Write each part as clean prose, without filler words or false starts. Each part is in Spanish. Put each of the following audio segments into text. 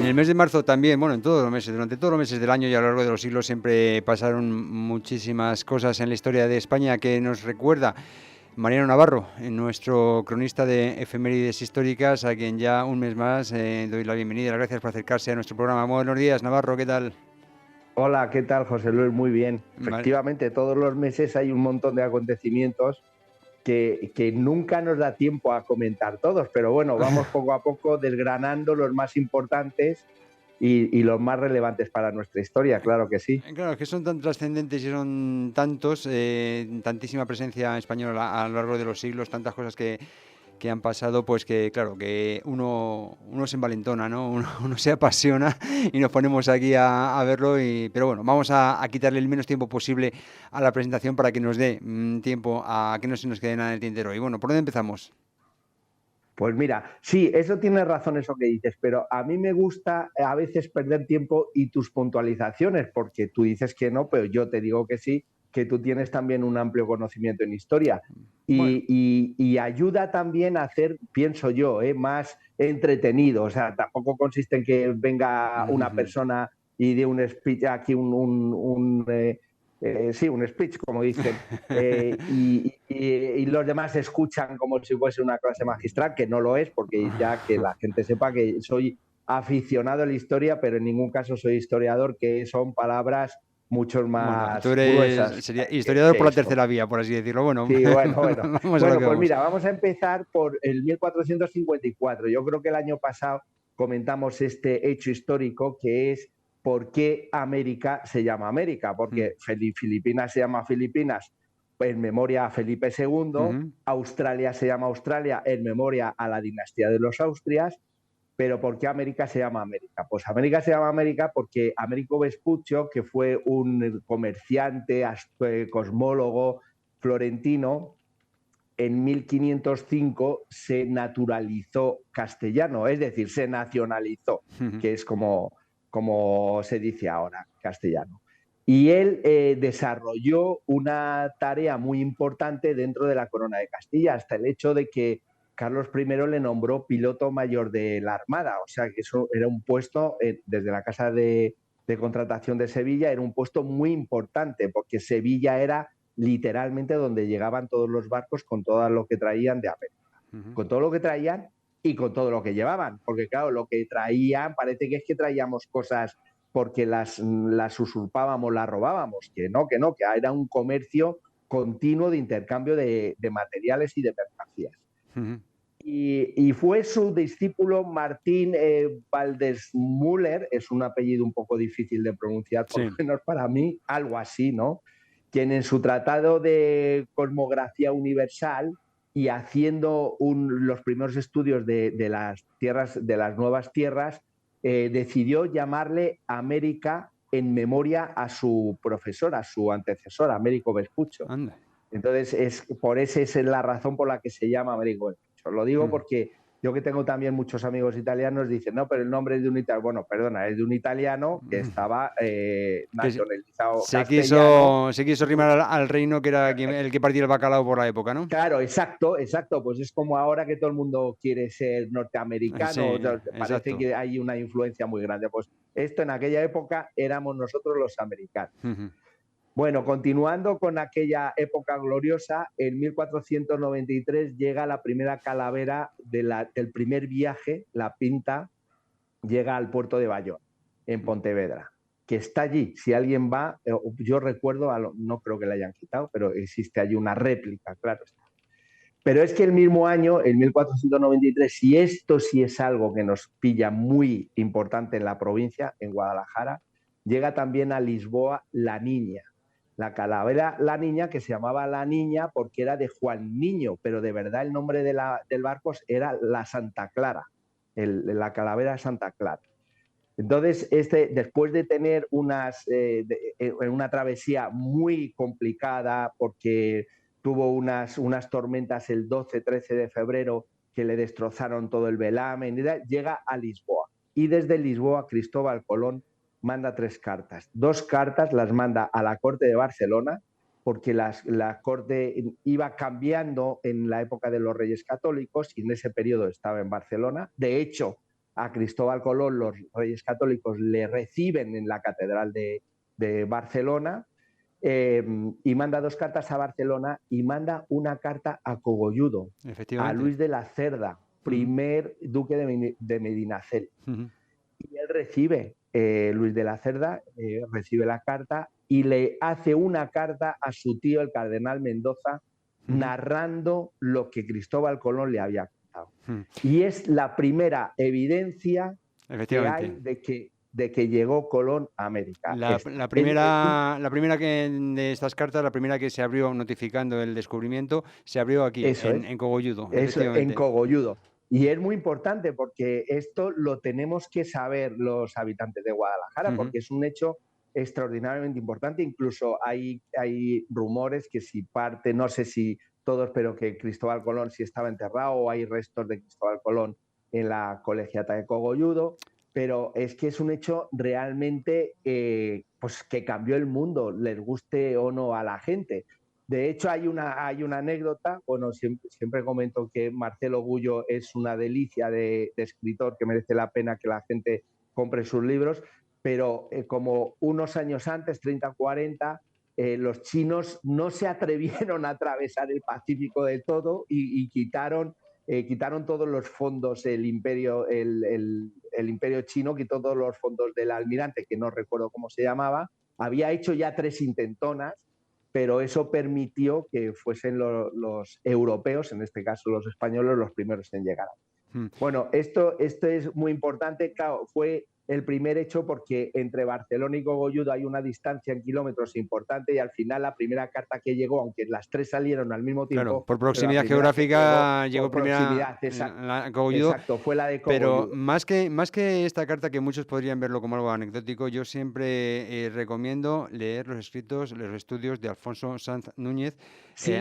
En el mes de marzo también, bueno, en todos los meses, durante todos los meses del año y a lo largo de los siglos siempre pasaron muchísimas cosas en la historia de España que nos recuerda Mariano Navarro, nuestro cronista de efemérides históricas, a quien ya un mes más doy la bienvenida y las gracias por acercarse a nuestro programa. Buenos días, Navarro, ¿qué tal? Hola, ¿qué tal, José Luis? Muy bien. Vale. Efectivamente, todos los meses hay un montón de acontecimientos que nunca nos da tiempo a comentar todos, pero bueno, vamos poco a poco desgranando los más importantes y los más relevantes para nuestra historia, claro que sí. Claro, es que son tan trascendentes y son tantos, tantísima presencia española a lo largo de los siglos, tantas cosas que han pasado, pues que claro, que uno se envalentona, ¿no? Uno se apasiona y nos ponemos aquí a verlo, pero bueno, vamos a quitarle el menos tiempo posible a la presentación para que nos dé tiempo a que no se nos quede nada en el tintero. Y bueno, ¿por dónde empezamos? Pues mira, sí, eso tienes razón eso que dices, pero a mí me gusta a veces perder tiempo y tus puntualizaciones, porque tú dices que no, pero yo te digo que sí, que tú tienes también un amplio conocimiento en historia. Bueno. Y ayuda también a hacer, pienso yo, más entretenido. O sea, tampoco consiste en que venga una persona y dé un speech aquí, sí, un speech, como dicen, y los demás escuchan como si fuese una clase magistral, que no lo es, porque ya que la gente sepa que soy aficionado a la historia, pero en ningún caso soy historiador, que son palabras mucho Bueno, tú más gruesas sería historiador por que la esto. tercera vía, por así decirlo. Bueno, Sí, bueno. vamos a lo Bueno, que pues vamos. mira, vamos a empezar por el 1454. Yo creo que el año pasado comentamos este hecho histórico que es por qué América se llama América, porque Filipinas se llama Filipinas en memoria a Felipe II, Ujú. Australia se llama Australia en memoria a la dinastía de los Austrias, pero ¿por qué América se llama América? Pues América se llama América porque Américo Vespuccio, que fue un comerciante, cosmólogo florentino, en 1505 se naturalizó castellano, es decir, se nacionalizó, que es como se dice ahora, castellano. Y él desarrolló una tarea muy importante dentro de la corona de Castilla, hasta el hecho de que Carlos I le nombró piloto mayor de la Armada, o sea que eso era un puesto, desde la Casa de Contratación de Sevilla, era un puesto muy importante, porque Sevilla era literalmente donde llegaban todos los barcos con todo lo que traían de América, con todo lo que traían y con todo lo que llevaban, porque claro, lo que traían parece que es que traíamos cosas porque las usurpábamos, las robábamos, que no, que era un comercio continuo de intercambio de materiales y de mercancías. Y fue su discípulo Martín Waldesmüller, es un apellido un poco difícil de pronunciar, por lo Sí. menos para mí, algo así, ¿no? Quien en su tratado de cosmografía universal y haciendo los primeros estudios de las tierras, de las nuevas tierras, decidió llamarle América en memoria a su profesor, a su antecesor, Américo Vespuccio. Anda. Entonces, esa es la razón por la que se llama Américo Vespuccio. Lo digo porque yo que tengo también muchos amigos italianos dicen, no, pero el nombre es de un italiano. Bueno, perdona, es de un italiano que estaba Que nacionalizado castellano. se quiso rimar al reino que era el que partía el bacalao por la época, ¿no? Claro, exacto, exacto. Pues es como ahora que todo el mundo quiere ser Sí, norteamericano, parece exacto. que hay una influencia muy grande. Pues esto en aquella época éramos nosotros los americanos. Bueno, continuando con aquella época gloriosa, en 1493 llega la primera calavera del primer viaje, la Pinta, llega al puerto de Bayón, en Pontevedra, que está allí. Si alguien va, yo recuerdo, no creo que la hayan quitado, pero existe allí una réplica, claro está. Pero es que el mismo año, en 1493, y esto sí es algo que nos pilla muy importante en la provincia, en Guadalajara, llega también a Lisboa la Niña. La calavera La Niña, que se llamaba La Niña porque era de Juan Niño, pero de verdad el nombre del barco era la Santa Clara, la calavera Santa Clara. Entonces, después de tener una travesía muy complicada, porque tuvo unas tormentas el 12-13 de febrero que le destrozaron todo el velamen, llega a Lisboa. Y desde Lisboa, Cristóbal Colón manda 3 cartas. 2 cartas las manda a la corte de Barcelona, porque la corte iba cambiando en la época de los Reyes Católicos y en ese periodo estaba en Barcelona. De hecho, a Cristóbal Colón los Reyes Católicos le reciben en la Catedral de Barcelona, y manda 2 cartas a Barcelona y manda una carta a Cogolludo, a Efectivamente. Luis de la Cerda, primer duque de Medinaceli. Y él recibe, Luis de la Cerda, recibe la carta y le hace una carta a su tío, el cardenal Mendoza, narrando lo que Cristóbal Colón le había contado. Y es la primera evidencia que hay de que llegó Colón a América. La primera de estas cartas, la primera que se abrió notificando el descubrimiento, se abrió aquí, en Cogolludo, efectivamente. En Cogolludo. Y es muy importante porque esto lo tenemos que saber los habitantes de Guadalajara, porque es un hecho extraordinariamente importante. Incluso hay rumores que si parte, no sé si todos, pero que Cristóbal Colón sí estaba enterrado, o hay restos de Cristóbal Colón en la colegiata de Cogolludo. Pero es que es un hecho realmente pues que cambió el mundo, les guste o no a la gente. De hecho, hay una anécdota, bueno, siempre comento que Marcelo Gullo es una delicia de escritor, que merece la pena que la gente compre sus libros, pero como unos años antes, 30, 40, los chinos no se atrevieron a atravesar el Pacífico del todo y quitaron todos los fondos, el imperio chino quitó todos los fondos del almirante, que no recuerdo cómo se llamaba. Había hecho ya 3 intentonas, pero eso permitió que fuesen los europeos, en este caso los españoles, los primeros en llegar. Bueno, esto es muy importante. Claro, fue el primer hecho porque entre Barcelona y Cogolludo hay una distancia en kilómetros importante, y al final la primera carta que llegó, aunque las 3 salieron al mismo tiempo... Claro, por proximidad geográfica llegó primera a Cogolludo. Exacto, fue la de Cogolludo. Pero más que esta carta, que muchos podrían verlo como algo anecdótico, yo siempre recomiendo leer los escritos, los estudios de Alfonso Sanz Núñez,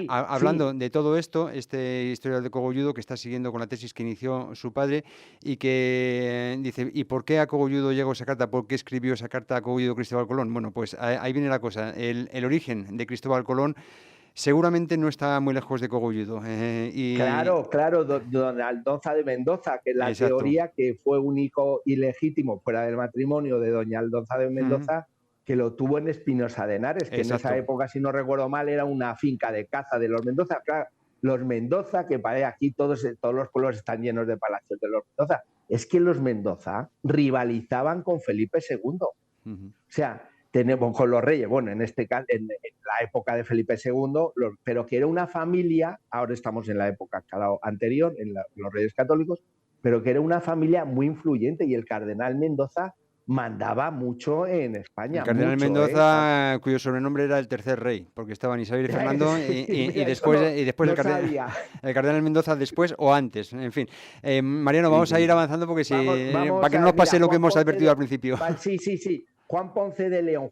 hablando de todo esto, este historial de Cogolludo, que está siguiendo con la tesis que inició su padre, y que dice, ¿y por qué a Cogolludo llegó esa carta? ¿Por qué escribió esa carta a Cogolludo Cristóbal Colón? Bueno, pues ahí viene la cosa. El origen de Cristóbal Colón seguramente no está muy lejos de Cogolludo. Claro, don Aldonza de Mendoza, que es la teoría que fue un hijo ilegítimo fuera del matrimonio de doña Aldonza de Mendoza, que lo tuvo en Espinosa de Henares, que en esa época, si no recuerdo mal, era una finca de caza de los Mendoza. Claro, los Mendoza, que para aquí todos los pueblos están llenos de palacios de los Mendoza, es que los Mendoza rivalizaban con Felipe II. O sea, tenemos con los reyes, bueno, en este caso, en la época de Felipe II, pero que era una familia, ahora estamos en la época anterior, los reyes católicos, pero que era una familia muy influyente, y el cardenal Mendoza mandaba mucho en España. El cardenal Mendoza, cuyo sobrenombre era el tercer rey, porque estaban Isabel y Fernando, y después el cardenal Mendoza después o antes, en fin. Mariano, vamos a ir avanzando porque para que no nos pase lo que hemos advertido al principio. Sí. Juan Ponce de León,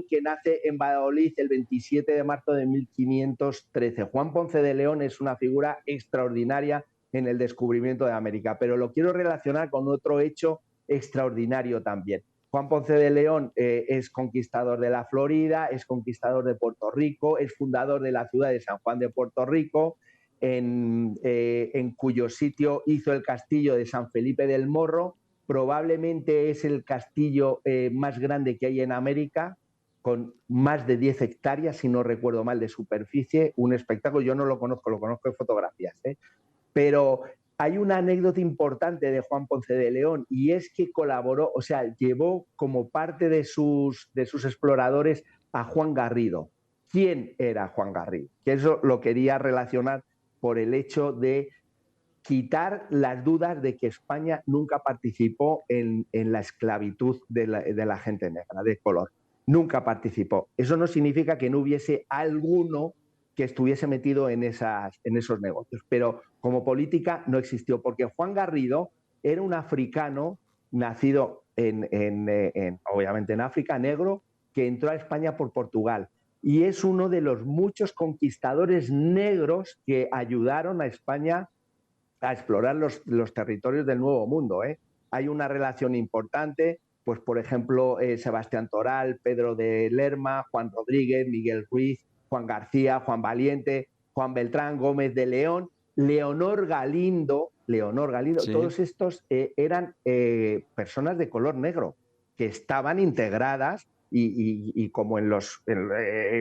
que nace en Valladolid el 27 de marzo de 1513. Juan Ponce de León es una figura extraordinaria en el descubrimiento de América, pero lo quiero relacionar con otro hecho extraordinario también. Juan Ponce de León es conquistador de la Florida, es conquistador de Puerto Rico, es fundador de la ciudad de San Juan de Puerto Rico, en cuyo sitio hizo el castillo de San Felipe del Morro. Probablemente es el castillo más grande que hay en América, con más de 10 hectáreas, si no recuerdo mal, de superficie. Un espectáculo, yo no lo conozco en fotografías, pero hay una anécdota importante de Juan Ponce de León, y es que colaboró, o sea, llevó como parte de sus exploradores a Juan Garrido. ¿Quién era Juan Garrido? Que eso lo quería relacionar por el hecho de quitar las dudas de que España nunca participó en la esclavitud de la gente negra, de color. Nunca participó. Eso no significa que no hubiese alguno que estuviese metido en esos negocios, pero como política no existió, porque Juan Garrido era un africano nacido obviamente en África, negro, que entró a España por Portugal, y es uno de los muchos conquistadores negros que ayudaron a España a explorar los territorios del Nuevo Mundo. Hay una relación importante, pues por ejemplo, Sebastián Toral, Pedro de Lerma, Juan Rodríguez, Miguel Ruiz, Juan García, Juan Valiente, Juan Beltrán, Gómez de León, Leonor Galindo, Leonor Galindo, Sí. todos estos eran personas de color negro que estaban integradas y como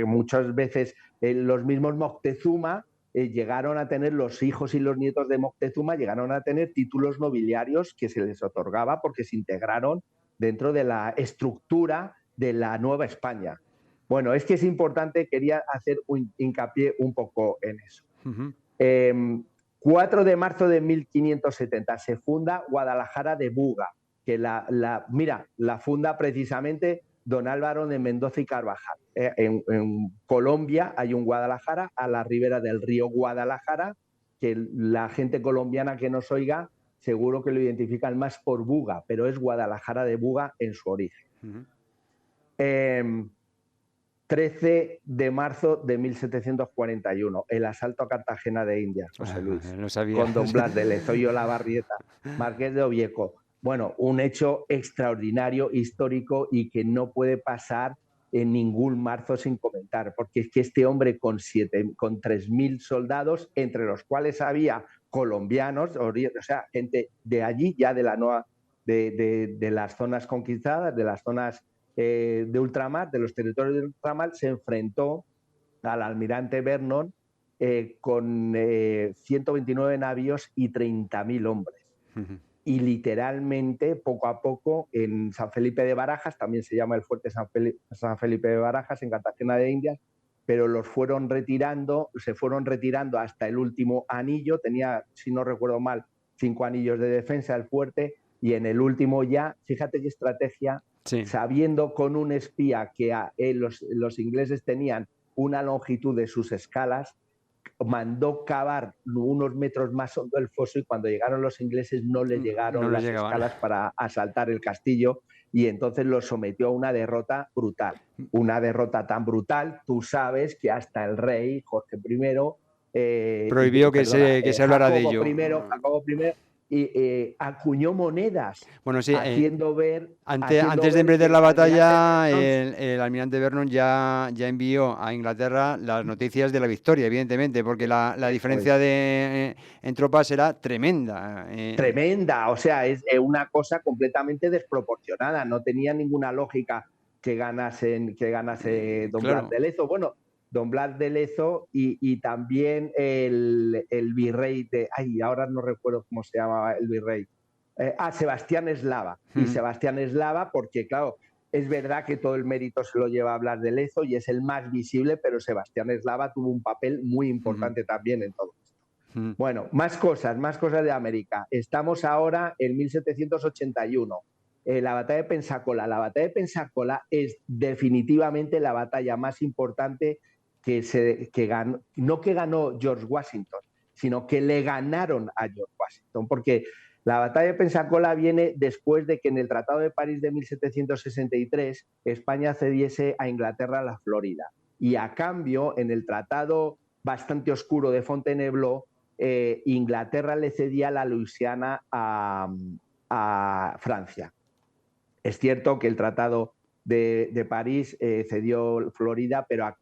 muchas veces los mismos Moctezuma llegaron a tener, los hijos y los nietos de Moctezuma llegaron a tener títulos nobiliarios que se les otorgaba porque se integraron dentro de la estructura de la Nueva España. Bueno, es que es importante, quería hacer un hincapié un poco en eso. 4 de marzo de 1570 se funda Guadalajara de Buga, que la funda precisamente don Álvaro de Mendoza y Carvajal. En Colombia hay un Guadalajara a la ribera del río Guadalajara, que la gente colombiana que nos oiga seguro que lo identifican más por Buga, pero es Guadalajara de Buga en su origen. 13 de marzo de 1741, el asalto a Cartagena de Indias, José Luis, No sabía. con don Blas de Lezo y Olavarrieta, marqués de Oviedo. Bueno, un hecho extraordinario, histórico y que no puede pasar en ningún marzo sin comentar, porque es que este hombre con 3.000 soldados, entre los cuales había colombianos, o sea, gente de allí, ya de la nueva, de las zonas conquistadas, de las zonas de ultramar, de los territorios de ultramar, se enfrentó al almirante Vernon con 129 navíos y 30.000 hombres. Y literalmente, poco a poco, en San Felipe de Barajas, también se llama el fuerte San Felipe de Barajas, en Cartagena de Indias, pero se fueron retirando hasta el último anillo. Tenía, si no recuerdo mal, 5 anillos de defensa el fuerte, y en el último ya, fíjate qué estrategia, sí, sabiendo con un espía que los ingleses tenían una longitud de sus escalas, mandó cavar unos metros más hondo el foso, y cuando llegaron los ingleses no les llegaron las escalas para asaltar el castillo, y entonces los sometió a una derrota brutal. Una derrota tan brutal, tú sabes que hasta el rey Jorge I prohibió que se hablara de ello. Jacobo I acuñó monedas, bueno, sí, haciendo ver... Antes de emprender la batalla, el almirante Vernon ya envió a Inglaterra las noticias de la victoria, evidentemente, porque la diferencia en tropas era tremenda. Tremenda, o sea, es una cosa completamente desproporcionada, no tenía ninguna lógica que ganase don Blas de Lezo. Bueno, don Blas de Lezo y también el virrey de... ahora no recuerdo cómo se llamaba el virrey. Sebastián Eslava. Y Sebastián Eslava, porque claro, es verdad que todo el mérito se lo lleva a Blas de Lezo y es el más visible, pero Sebastián Eslava tuvo un papel muy importante también en todo esto. Bueno, más cosas de América. Estamos ahora en 1781. La batalla de Pensacola. La batalla de Pensacola es definitivamente la batalla más importante que ganó, no que ganó George Washington, sino que le ganaron a George Washington, porque la batalla de Pensacola viene después de que en el Tratado de París de 1763 España cediese a Inglaterra la Florida. Y a cambio, en el tratado bastante oscuro de Fontainebleau, Inglaterra le cedía la Luisiana a Francia. Es cierto que el Tratado de París cedió Florida, pero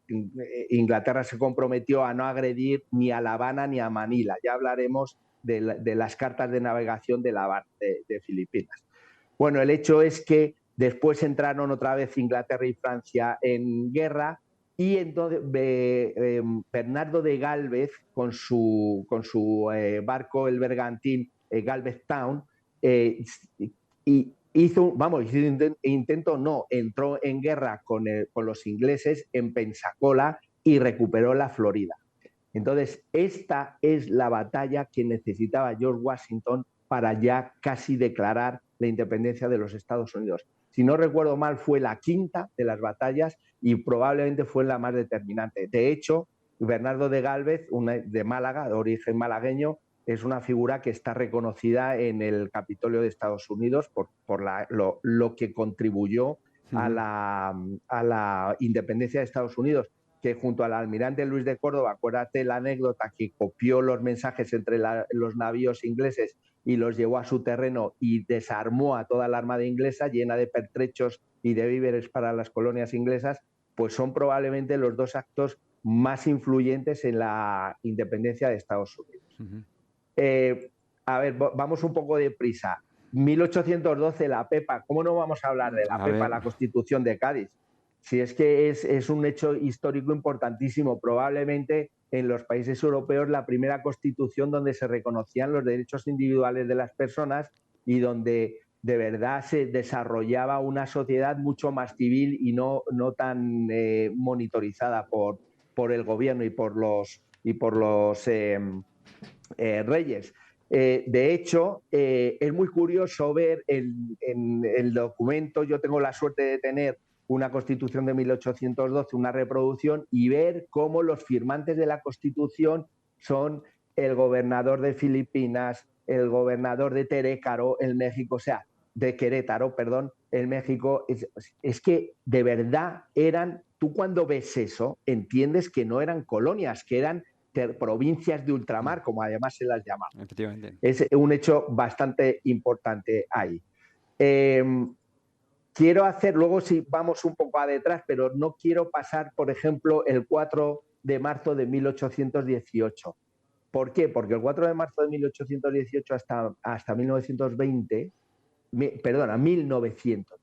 Inglaterra se comprometió a no agredir ni a La Habana ni a Manila. Ya hablaremos de las cartas de navegación de La Habana, de Filipinas. Bueno, el hecho es que después entraron otra vez Inglaterra y Francia en guerra, y entonces Bernardo de Gálvez, con su barco, el bergantín Galvez Town, entró en guerra con los ingleses en Pensacola y recuperó la Florida. Entonces, esta es la batalla que necesitaba George Washington para ya casi declarar la independencia de los Estados Unidos. Si no recuerdo mal, fue la quinta de las batallas y probablemente fue la más determinante. De hecho, Bernardo de Gálvez, de Málaga, de origen malagueño, es una figura que está reconocida en el Capitolio de Estados Unidos por lo que contribuyó a la independencia de Estados Unidos, que junto al almirante Luis de Córdoba, acuérdate la anécdota, que copió los mensajes entre los navíos ingleses y los llevó a su terreno y desarmó a toda la armada inglesa llena de pertrechos y de víveres para las colonias inglesas, pues son probablemente los dos actos más influyentes en la independencia de Estados Unidos. a ver, vamos un poco deprisa. 1812, la PEPA. ¿Cómo no vamos a hablar de la A PEPA, ver, la Constitución de Cádiz? Si es que es un hecho histórico importantísimo, probablemente en los países europeos la primera constitución donde se reconocían los derechos individuales de las personas y donde de verdad se desarrollaba una sociedad mucho más civil y no tan monitorizada por el gobierno y por los reyes. De hecho, es muy curioso ver en el documento, yo tengo la suerte de tener una constitución de 1812, una reproducción, y ver cómo los firmantes de la constitución son el gobernador de Filipinas, el gobernador de Terécaro, en México, o sea, de Querétaro, perdón, en México. Es que de verdad eran, tú cuando ves eso, entiendes que no eran colonias, que eran provincias de ultramar, como además se las llama. efectivamente. Es un hecho bastante importante ahí. Eh, quiero hacer, luego si vamos un poco a detrás, pero no quiero pasar, por ejemplo, el 4 de marzo de 1818. ¿Por qué? Porque el 4 de marzo de 1818 hasta 1920, perdona, 1918,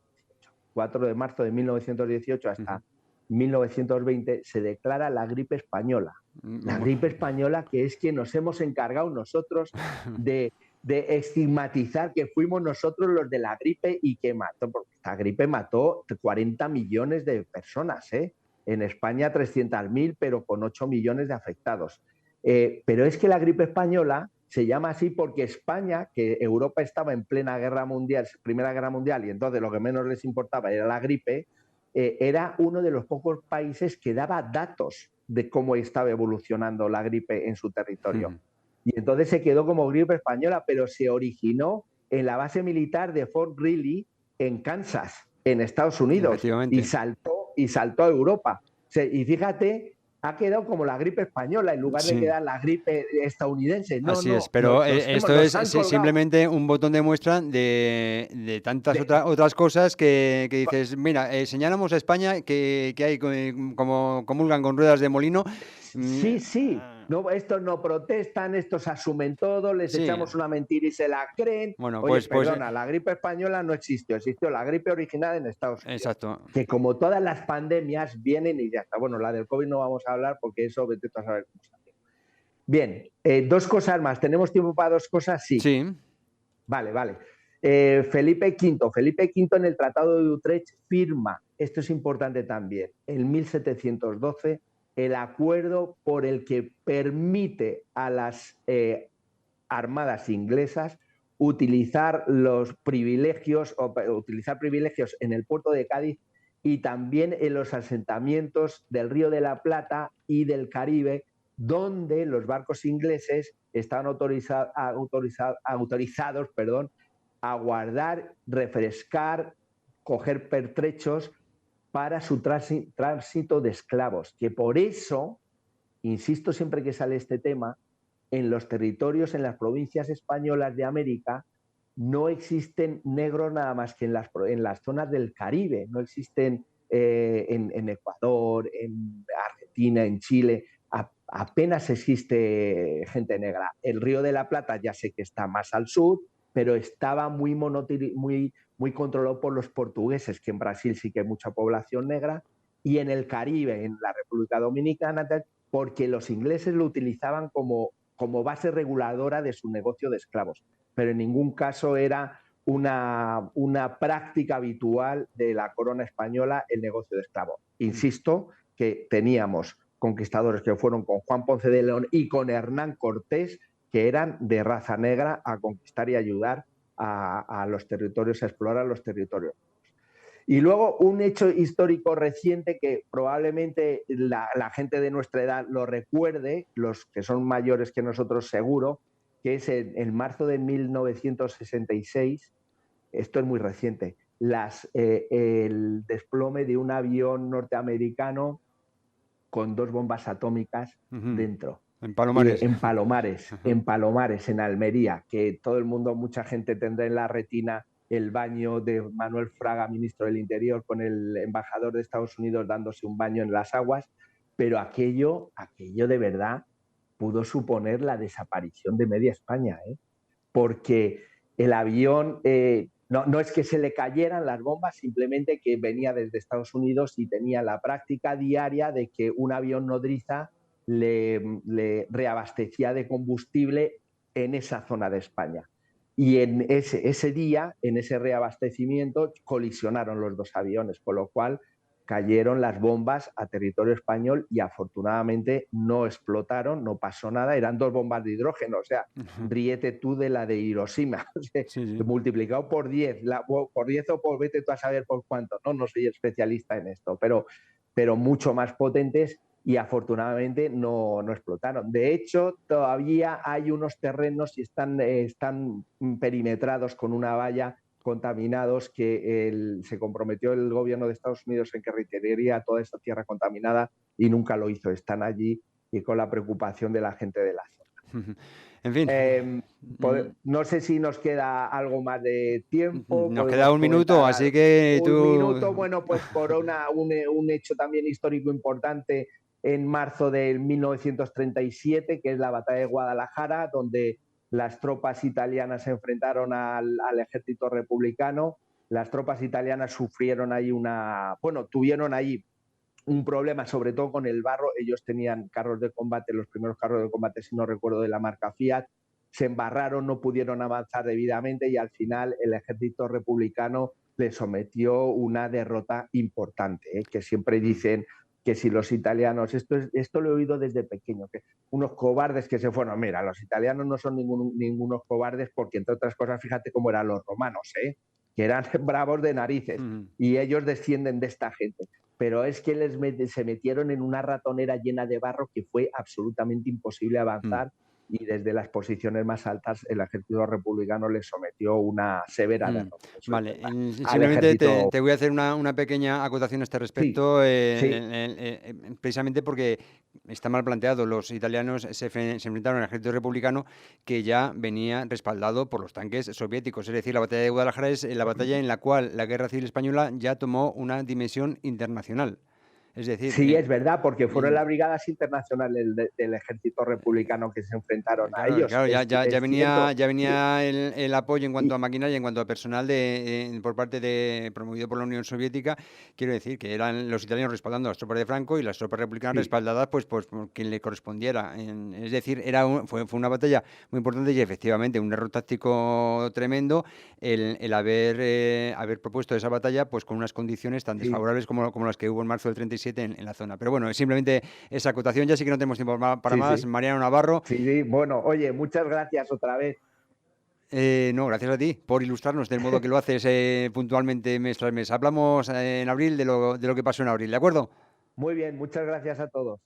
4 de marzo de 1918 hasta 1920 se declara la gripe española. La gripe española, que es que nos hemos encargado nosotros de, de estigmatizar que fuimos nosotros los de la gripe y que mató, porque esta gripe mató 40 millones de personas, ¿eh? En España 300.000, pero con 8 millones de afectados. Pero es que la gripe española se llama así porque España, que Europa estaba en plena guerra mundial, Primera Guerra Mundial, y entonces lo que menos les importaba era la gripe, era uno de los pocos países que daba datos de cómo estaba evolucionando la gripe en su territorio. Y entonces se quedó como gripe española, pero se originó en la base militar de Fort Greely en Kansas, en Estados Unidos, Efectivamente. y saltó a Europa. Y fíjate, ha quedado como la gripe española en lugar de Sí. quedar la gripe estadounidense. No, Así es, no, pero esto nos es han colgado. simplemente un botón de muestra de tantas De, otras cosas que dices, mira, señalamos a España que hay como comulgan con ruedas de molino. Mm, sí, sí. No, estos no protestan, estos asumen todo, les sí, echamos una mentira y se la creen. bueno, Oye, pues perdona, la gripe española no existió la gripe original en Estados Unidos. exacto. Que como todas las pandemias vienen y ya está. Bueno, la del COVID no vamos a hablar porque eso vete a saber cómo salió. Bien, dos cosas más. ¿Tenemos tiempo para dos cosas? Sí. Sí. Vale, vale. Felipe V en el Tratado de Utrecht firma, esto es importante también, en 1712, el acuerdo por el que permite a las armadas inglesas utilizar los privilegios, utilizar privilegios en el puerto de Cádiz y también en los asentamientos del Río de la Plata y del Caribe, donde los barcos ingleses están autorizados, a guardar, refrescar, coger pertrechos para su tránsito de esclavos. Que por eso, insisto siempre que sale este tema, en los territorios, en las provincias españolas de América, no existen negros nada más que en las zonas del Caribe, no existen en Ecuador, en Argentina, en Chile, apenas existe gente negra. El Río de la Plata ya sé que está más al sur, pero estaba muy controlado por los portugueses, que en Brasil sí que hay mucha población negra, y en el Caribe, en la República Dominicana, porque los ingleses lo utilizaban como base reguladora de su negocio de esclavos, pero en ningún caso era una práctica habitual de la corona española el negocio de esclavos. Insisto que teníamos conquistadores que fueron con Juan Ponce de León y con Hernán Cortés, que eran de raza negra, a conquistar y ayudar a los territorios, a explorar los territorios. Y luego un hecho histórico reciente que probablemente la gente de nuestra edad lo recuerde, los que son mayores que nosotros seguro, que es en marzo de 1966, esto es muy reciente, el desplome de un avión norteamericano con 2 bombas atómicas dentro. En Palomares. En Palomares, en Almería, que todo el mundo, mucha gente tendrá en la retina el baño de Manuel Fraga, ministro del Interior, con el embajador de Estados Unidos dándose un baño en las aguas, pero aquello de verdad pudo suponer la desaparición de media España, ¿eh? porque el avión no es que se le cayeran las bombas, simplemente que venía desde Estados Unidos y tenía la práctica diaria de que un avión nodriza le reabastecía de combustible en esa zona de España. Y en ese día, en ese reabastecimiento, colisionaron los dos aviones, con lo cual cayeron las bombas a territorio español y afortunadamente no explotaron, no pasó nada, eran dos bombas de hidrógeno, o sea, ríete tú de la de Hiroshima, o sea, Sí, sí. multiplicado por 10, por 10 o por vete tú a saber por cuánto, no soy especialista en esto, pero mucho más potentes y afortunadamente no explotaron. De hecho, todavía hay unos terrenos y están perimetrados con una valla, contaminados, que se comprometió el gobierno de Estados Unidos en que retiraría toda esta tierra contaminada y nunca lo hizo. Están allí y con la preocupación de la gente de la zona. En fin. No sé si nos queda algo más de tiempo. Nos queda un minuto, así que un minuto. Bueno, pues por un hecho también histórico importante en marzo de 1937, que es la batalla de Guadalajara, donde las tropas italianas se enfrentaron al ejército republicano. Las tropas italianas sufrieron ahí tuvieron ahí un problema, sobre todo con el barro. Ellos tenían carros de combate, los primeros carros de combate, si no recuerdo, de la marca Fiat. Se embarraron, no pudieron avanzar debidamente y al final el ejército republicano le sometió una derrota importante, que siempre dicen que si los italianos, esto lo he oído desde pequeño, que unos cobardes que se fueron. Mira, los italianos no son ningunos cobardes, porque entre otras cosas, fíjate cómo eran los romanos, que eran bravos de narices, y ellos descienden de esta gente. Pero es que se metieron en una ratonera llena de barro que fue absolutamente imposible avanzar. Y desde las posiciones más altas el ejército republicano les sometió una severa derrota. Vale, simplemente te voy a hacer una pequeña acotación a este respecto, precisamente porque está mal planteado. Los italianos se enfrentaron al ejército republicano, que ya venía respaldado por los tanques soviéticos. Es decir, la batalla de Guadalajara es la batalla en la cual la Guerra Civil Española ya tomó una dimensión internacional. Es decir, sí, es verdad, porque fueron las brigadas internacionales del ejército republicano que se enfrentaron a ellos. Claro, ya venía el apoyo en cuanto a maquinaria, en cuanto a personal por parte promovido por la Unión Soviética. Quiero decir que eran los italianos respaldando a las tropas de Franco y las tropas republicanas respaldadas pues por quien le correspondiera. Es decir, fue una batalla muy importante y efectivamente un error táctico tremendo el haber propuesto esa batalla pues con unas condiciones tan desfavorables como las que hubo en marzo del 37 en la zona. Pero bueno, simplemente esa acotación, ya sí que no tenemos tiempo para más. Mariano Navarro. Sí, bueno, oye, muchas gracias otra vez. No, gracias a ti por ilustrarnos del modo que lo haces puntualmente mes tras mes. Hablamos en abril de lo que pasó en abril, ¿de acuerdo? Muy bien, muchas gracias a todos.